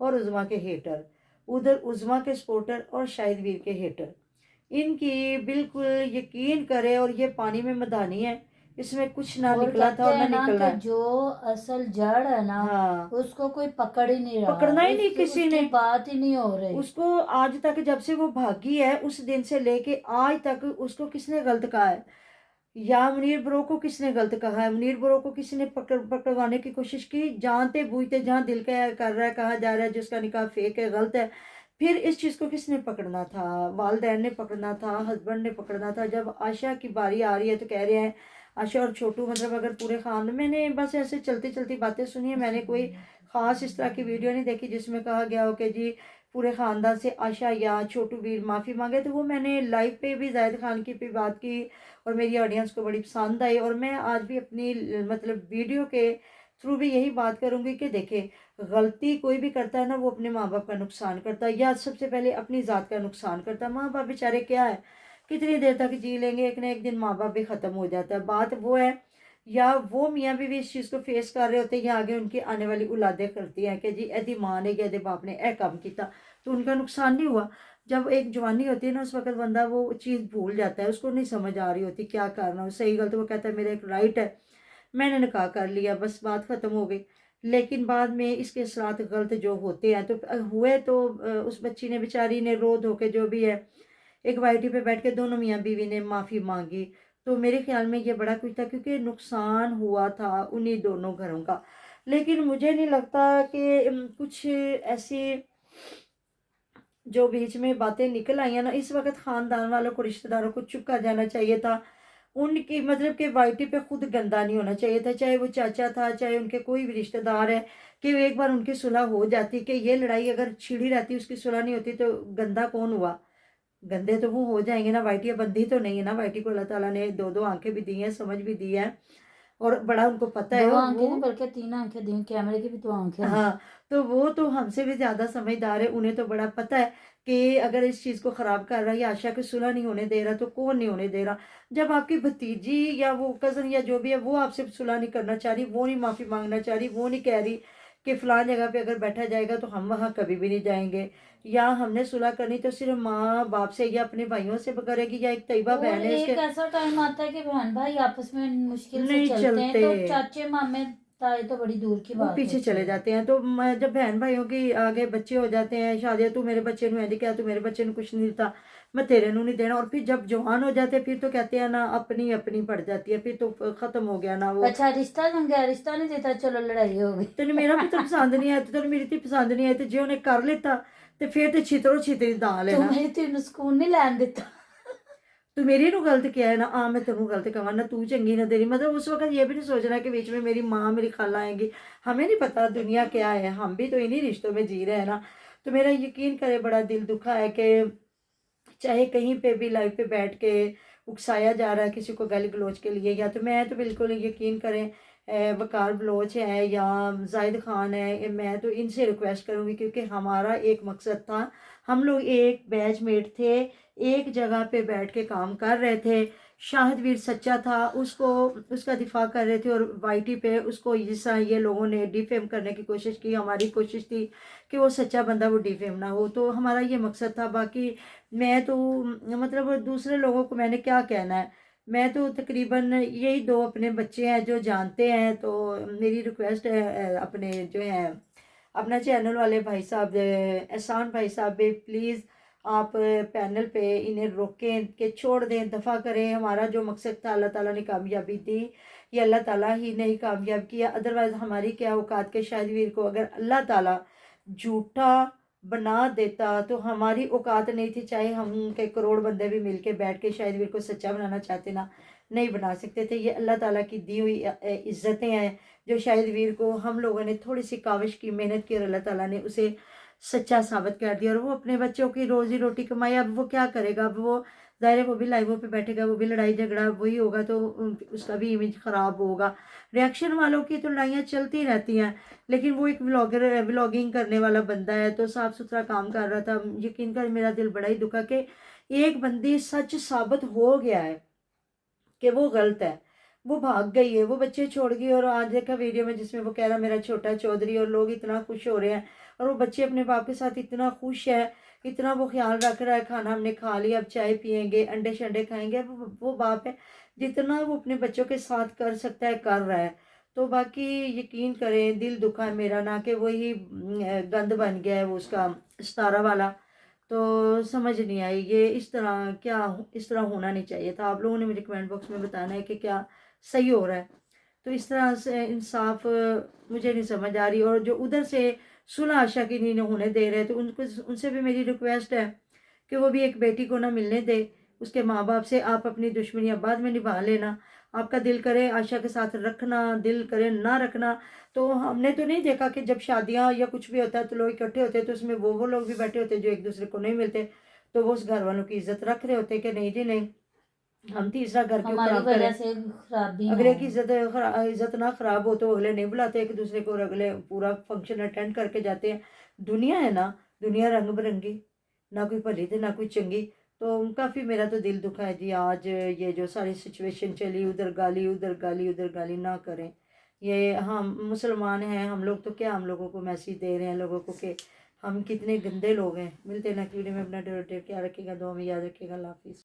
اور عظما کے ہیٹر، ادھر عظما کے سپورٹر اور شاہد ویر کے ہیٹر، ان کی بالکل یقین کرے اور یہ پانی میں مدانی ہے، اس میں کچھ نہ اور نکلا تھا کہتے اور نہ ہیں نا نکلنا کہ ہے۔ جو اصل جڑ ہے نا ہاں، اس کو کوئی پکڑ ہی نہیں رہا، پکڑنا ہی نہیں کسی اس کی نے بات ہی نہیں ہو رہی۔ اس کو آج تک، جب سے وہ بھاگی ہے اس دن سے لے کے آج تک اس کو کس نے غلط کہا ہے؟ یا منیر برو کو کس نے غلط کہا ہے؟ منیر برو کو کسی نے پکڑوانے کی کوشش کی؟ جانتے بوجھتے جہاں دل کا کر رہا ہے، کہا جا رہا ہے جس کا نکاح فیک ہے، غلط ہے، پھر اس چیز کو کس نے پکڑنا تھا؟ والدین نے پکڑنا تھا، ہسبینڈ نے پکڑنا تھا۔ جب عائشہ کی باری آ رہی ہے تو کہہ رہے ہیں عائشہ اور چھوٹو، مطلب اگر پورے خاندان، میں نے بس ایسے چلتی چلتی باتیں سنی ہیں، میں نے کوئی خاص اس طرح کی ویڈیو نہیں دیکھی جس میں کہا گیا ہو کہ جی پورے خاندان سے عائشہ یا چھوٹو ویر معافی مانگے، تو وہ میں نے لائیو پہ بھی زاہد خان کی پہ بات کی اور میری آڈینس کو بڑی پسند آئی، اور میں آج بھی اپنی مطلب ویڈیو کے تھرو بھی یہی بات کروں گی کہ دیکھیں، غلطی کوئی بھی کرتا ہے نا وہ اپنے ماں باپ کا نقصان کرتا ہے، یا سب سے پہلے اپنی ذات کا نقصان کرتا ہے۔ ماں باپ بیچارے کیا ہے، کتنی دیر تک جی لیں گے، ایک نہ ایک دن ماں باپ بھی ختم ہو جاتا ہے۔ بات وہ ہے، یا وہ میاں بھی اس چیز کو فیس کر رہے ہوتے ہیں، یا آگے ان کی آنے والی اولادیں کرتی ہیں کہ جی ایدی ماں نے یا ایدے باپ نے اے کام کیتا، تو ان کا نقصان نہیں ہوا۔ جب ایک جوانی ہوتی ہے نا اس وقت بندہ وہ چیز بھول جاتا ہے، اس کو نہیں سمجھ آ رہی ہوتی کیا کرنا ہو، صحیح غلط، وہ کہتا ہے میرا ایک رائٹ ہے، میں نے نکاح کر لیا، بس بات ختم ہو گئی۔ لیکن بعد میں اس کے اثرات غلط جو ہوتے ہیں تو ہوئے، تو اس بچی نے بیچاری نے رو دھو کے جو بھی ہے ایک وائٹی پہ بیٹھ کے دونوں میاں بیوی نے معافی مانگی، تو میرے خیال میں یہ بڑا کچھ تھا، کیونکہ نقصان ہوا تھا انہی دونوں گھروں کا۔ لیکن مجھے نہیں لگتا کہ کچھ ایسی جو بیچ میں باتیں نکل آئی ہیں نا، اس وقت خاندان والوں کو، رشتہ داروں کو چپ کر جانا چاہیے تھا، ان کی مطلب کہ وائٹی پہ خود گندا نہیں ہونا چاہیے تھا، چاہے وہ چاچا تھا، چاہے ان کے کوئی بھی رشتہ دار ہے، کہ ایک بار ان کی صلح ہو جاتی، کہ یہ لڑائی اگر چھڑی رہتی اس کی صلح نہیں ہوتی تو گندا کون ہوا؟ گندے تو وہ ہو جائیں گے نا، وائٹیاں بندی تو نہیں ہے نا، وائٹی کو اللہ تعالیٰ نے دو دو آنکھیں بھی دی ہیں، سمجھ بھی دی ہے، اور بڑا ان کو پتہ ہے، دو اور آنکھیں وہ نہیں بلکہ 3 آنکھیں دی، کیمرے کی بھی 2 آنکھیں ہیں۔ ہاں، تو وہ تو ہم سے بھی زیادہ سمجھدار ہے، انہیں تو بڑا پتہ ہے کہ اگر اس چیز کو خراب کر رہا ہے یا عائشہ کی صلح نہیں ہونے دے رہا تو کون نہیں ہونے دے رہا؟ جب آپ کی بھتیجی یا وہ کزن یا جو بھی ہے وہ آپ سے صلح نہیں کرنا چاہ رہی، وہ نہیں معافی مانگنا چاہ رہی، وہ نہیں کہہ رہی کہ فلاں جگہ پہ اگر بیٹھا جائے گا تو ہم وہاں کبھی بھی نہیں جائیں گے، یا ہم نے صلح کرنی تو صرف ماں باپ سے یا اپنے بھائیوں سے کرے گی، یا ایک طیبہ اور بہن ہے اس کے ایک ایسا ٹائم آتا ہے کہ بہن بھائی آپس میں مشکل سے نہیں چلتے ہیں چلتے، تو چاچے مامے تائے تو بڑی دور کی وہ بات پیچھے ہوتی چلے ہے۔ جاتے ہیں۔ تو جب بہن بھائیوں کی آگے بچے ہو جاتے ہیں، شادی، تو میرے بچے نو کیا، تو میرے بچے نو کچھ نہیں دیتا، میں تیرے نو نہیں دینا، اور پھر جب جوان ہو جاتے ہیں پھر تو کہتے ہیں نا اپنی اپنی پڑ جاتی ہے، پھر تو ختم ہو گیا نا وہ، اچھا رشتہ لگ گیا، رشتہ نہیں دیتا، چلو لڑائی ہو گئی۔ تین میرا بھی تو پسند نہیں آیا، تین میری تی پسند نہیں آئی، تو جی انہیں کر لیتا تو پھر تو چھترو چھتری دال ہے تو نا۔ میری تین سکون نہیں لین دیتا۔ تو میری نو غلط کیا ہے نا، میں تینوں غلط کہاں نہ، تو چنگی نہ تیری، مطلب اس وقت یہ بھی نہیں سوچنا کہ بیچ میں میری ماں میری خالہ آئیں گی، ہمیں نہیں پتا دنیا کیا ہے، ہم بھی تو انہی رشتوں میں جی رہے ہیں نا۔ تو میرا یقین کرے بڑا دل دکھا ہے کہ چاہے کہیں پہ بھی لائف پہ بیٹھ کے اکسایا جا رہا ہے کسی کو گالی گلوچ کے لیے، یا تو میں تو بالکل یقین کریں وقار بلوچ ہے یا زاہد خان ہے، میں تو ان سے ریکویسٹ کروں گی، کیونکہ ہمارا ایک مقصد تھا، ہم لوگ ایک بیچ میٹ تھے، ایک جگہ پہ بیٹھ کے کام کر رہے تھے، شاہد ویر سچا تھا، اس کا دفاع کر رہے تھے، اور وائی ٹی پہ اس کو جس طرح یہ لوگوں نے ڈیفیم کرنے کی کوشش کی، ہماری کوشش تھی کہ وہ سچا بندہ وہ ڈیفیم نہ ہو، تو ہمارا یہ مقصد تھا۔ باقی میں تو مطلب دوسرے لوگوں کو میں نے کیا کہنا ہے، میں تو تقریباً یہی دو اپنے بچے ہیں جو جانتے ہیں، تو میری ریکویسٹ ہے اپنے جو ہیں اپنا چینل والے بھائی صاحب احسان بھائی صاحب، پلیز آپ پینل پہ انہیں روکیں کہ چھوڑ دیں، دفع کریں، ہمارا جو مقصد تھا اللہ تعالیٰ نے کامیابی دی، یہ اللہ تعالیٰ ہی نے کامیاب کیا، ادروائز ہماری کیا اوقات کے شاہد ویر کو اگر اللہ تعالیٰ جھوٹا بنا دیتا تو ہماری اوقات نہیں تھی، چاہے ہم کے کروڑ بندے بھی مل کے بیٹھ کے شاہد ویر کو سچا بنانا چاہتے نا، نہیں بنا سکتے تھے۔ یہ اللہ تعالیٰ کی دی ہوئی عزتیں ہیں جو شاہد ویر کو ہم لوگوں نے تھوڑی سی کاوش کی، محنت کی، اور اللہ تعالیٰ نے اسے سچا ثابت کر دیا، اور وہ اپنے بچوں کی روزی روٹی کمائی، اب وہ کیا کرے گا، اب وہ ظاہر ہے وہ بھی لائیووں پہ بیٹھے گا، وہ بھی لڑائی جھگڑا وہی ہوگا، تو اس کا بھی امیج خراب ہوگا۔ ریاکشن والوں کی تو لڑائیاں چلتی رہتی ہیں، لیکن وہ ایک ولاگنگ کرنے والا بندہ ہے تو صاف ستھرا کام کر رہا تھا، یقین کر میرا دل بڑا ہی دکھا کہ ایک بندی سچ ثابت ہو گیا ہے کہ وہ غلط ہے، وہ بھاگ گئی ہے، وہ بچے چھوڑ گئی، اور آج دیکھا ویڈیو میں جس میں وہ کہہ رہا میرا چھوٹا چودھری، اور لوگ اتنا خوش ہو رہے ہیں، اور وہ بچے اپنے باپ کے ساتھ اتنا خوش ہے، اتنا وہ خیال رکھ رہا ہے، کھانا ہم نے کھا لیا، اب چائے پئیں گے، انڈے شنڈے کھائیں گے، وہ باپ ہے جتنا وہ اپنے بچوں کے ساتھ کر سکتا ہے کر رہا ہے۔ تو باقی یقین کریں دل دکھا ہے میرا، نہ کہ وہی گند بن گیا ہے وہ اس کا ستارہ والا۔ تو سمجھ نہیں آئی یہ اس طرح ہونا نہیں چاہیے تھا۔ آپ لوگوں نے مجھے کمنٹ باکس میں بتانا ہے کہ کیا صحیح ہو رہا ہے۔ تو اس طرح سے انصاف مجھے نہیں سمجھ آ رہی، اور جو ادھر سے صلح عائشہ کی نہیں ہونے دے رہے، تو ان سے بھی میری ریکویسٹ ہے کہ وہ بھی ایک بیٹی کو نہ ملنے دے اس کے ماں باپ سے۔ آپ اپنی دشمنیاں بعد میں نبھا لینا، آپ کا دل کرے عائشہ کے ساتھ رکھنا، دل کرے نہ رکھنا۔ تو ہم نے تو نہیں دیکھا کہ جب شادیاں یا کچھ بھی ہوتا ہے تو لوگ اکٹھے ہوتے ہیں، تو اس میں وہ لوگ بھی بیٹھے ہوتے ہیں جو ایک دوسرے کو نہیں ملتے، تو وہ اس گھر والوں کی عزت رکھ رہے ہوتے کہ نہیں جی نہیں، ہم تیسرا گھر کیوں ہماری خراب کریں، وجہ سے خرابی نہ اگلے ہو۔ کی عزت نہ خراب ہو، تو اگلے نہیں بلاتے ایک دوسرے کو، اور اگلے پورا فنکشن اٹینڈ کر کے جاتے ہیں۔ دنیا ہے نا، دنیا رنگ برنگی، نہ کوئی بھلی تھی نہ کوئی چنگی۔ تو کافی میرا تو دل دکھا ہے جی آج یہ جو ساری سچویشن چلی، ادھر گالی ادھر گالی ادھر گالی، نہ کریں یہ۔ ہم مسلمان ہیں، ہم لوگ تو کیا ہم لوگوں کو میسیج دے رہے ہیں لوگوں کو کہ ہم کتنے گندے لوگ ہیں۔ ملتے ہیں نیکسٹ ویڈیو میں، اپنا ٹیک کیئر رکھیے گا، دعا میں یاد رکھیے گا، اللہ حافظ۔